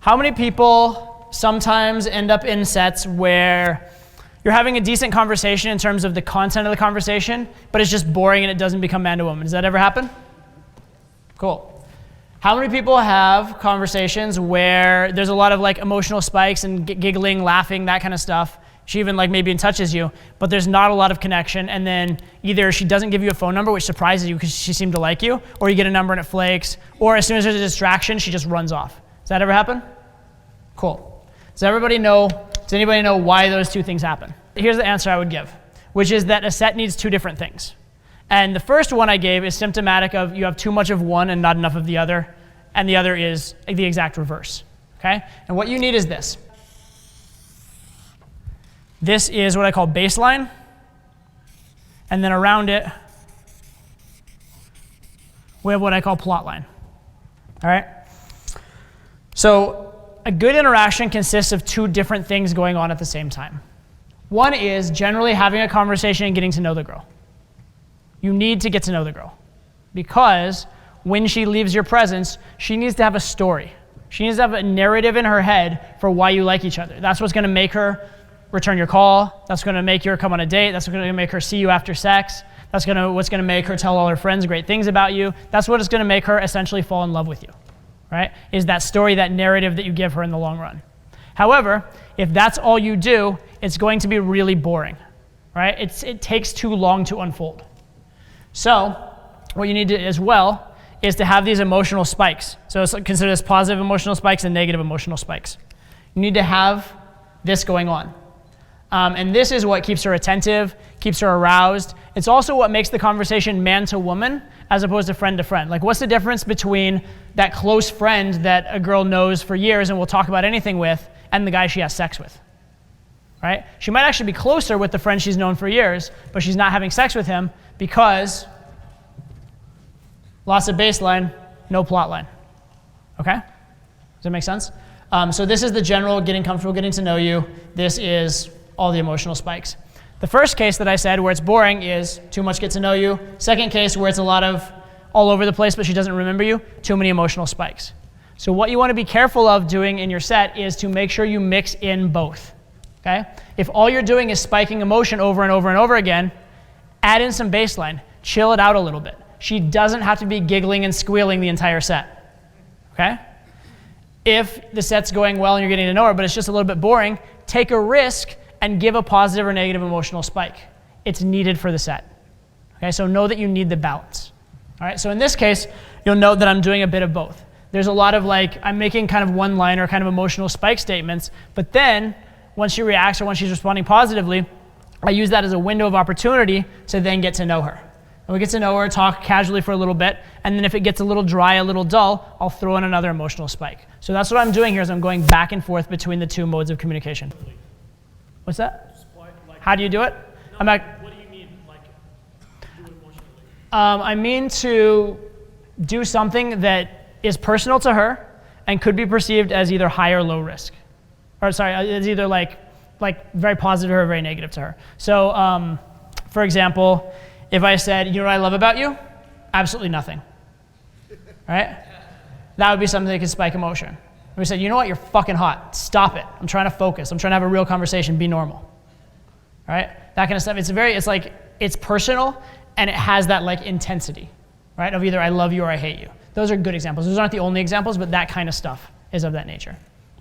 How many people sometimes end up in sets where you're having a decent conversation in terms of the content of the conversation, but it's just boring and it doesn't become man to woman? Does that ever happen? Cool. How many people have conversations where there's a lot of like emotional spikes and giggling, laughing, that kind of stuff? She even like maybe touches you, but there's not a lot of connection, and then either she doesn't give you a phone number, which surprises you because she seemed to like you, or you get a number and it flakes, or as soon as there's a distraction, she just runs off. Does that ever happen? Cool. Does anybody know why those two things happen? Here's the answer I would give, which is that a set needs two different things. And the first one I gave is symptomatic of you have too much of one and not enough of the other, and the other is the exact reverse, okay? And what you need is this. This is what I call baseline, and then around it, we have what I call plot line, all right? So a good interaction consists of two different things going on at the same time. One is generally having a conversation and getting to know the girl. You need to get to know the girl, because when she leaves your presence, she needs to have a story. She needs to have a narrative in her head for why you like each other. That's what's going to make her return your call. That's going to make her come on a date. That's going to make her see you after sex. That's what's going to make her tell all her friends great things about you. That's what is going to make her essentially fall in love with you, right? Is that story, that narrative that you give her in the long run. However, if that's all you do, it's going to be really boring, right? It takes too long to unfold. So what you need to as well is to have these emotional spikes. So consider this positive emotional spikes and negative emotional spikes. You need to have this going on. And this is what keeps her attentive, keeps her aroused. It's also what makes the conversation man to woman as opposed to friend to friend. Like, what's the difference between that close friend that a girl knows for years and will talk about anything with and the guy she has sex with, right? She might actually be closer with the friend she's known for years, but she's not having sex with him because lots of baseline, no plot line, okay? Does that make sense? So this is the general getting comfortable, getting to know you. This is all the emotional spikes. The first case that I said where it's boring is too much get to know you. Second case where it's a lot of all over the place but she doesn't remember you, too many emotional spikes. So what you want to be careful of doing in your set is to make sure you mix in both, okay? If all you're doing is spiking emotion over and over and over again, add in some baseline, chill it out a little bit. She doesn't have to be giggling and squealing the entire set, okay? If the set's going well and you're getting to know her but it's just a little bit boring, take a risk and give a positive or negative emotional spike. It's needed for the set. Okay, so know that you need the balance. All right, so in this case, you'll note that I'm doing a bit of both. There's a lot of I'm making kind of one-liner kind of emotional spike statements, but then once she reacts or when she's responding positively, I use that as a window of opportunity to then get to know her. And we get to know her, talk casually for a little bit, and then if it gets a little dry, a little dull, I'll throw in another emotional spike. So that's what I'm doing here is I'm going back and forth between the two modes of communication. What's that? How do you do it? What do you mean, do it emotionally? I mean to do something that is personal to her and could be perceived as either high or low risk. Or sorry, it's either like very positive or very negative to her. So for example, if I said, you know what I love about you? Absolutely nothing, right? That would be something that could spike emotion. We said, you know what, you're fucking hot. Stop it. I'm trying to focus. I'm trying to have a real conversation. Be normal. All right? That kind of stuff. It's personal and it has that intensity, right? Of either I love you or I hate you. Those are good examples. Those aren't the only examples, but that kind of stuff is of that nature.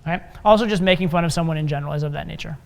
All right? Also just making fun of someone in general is of that nature.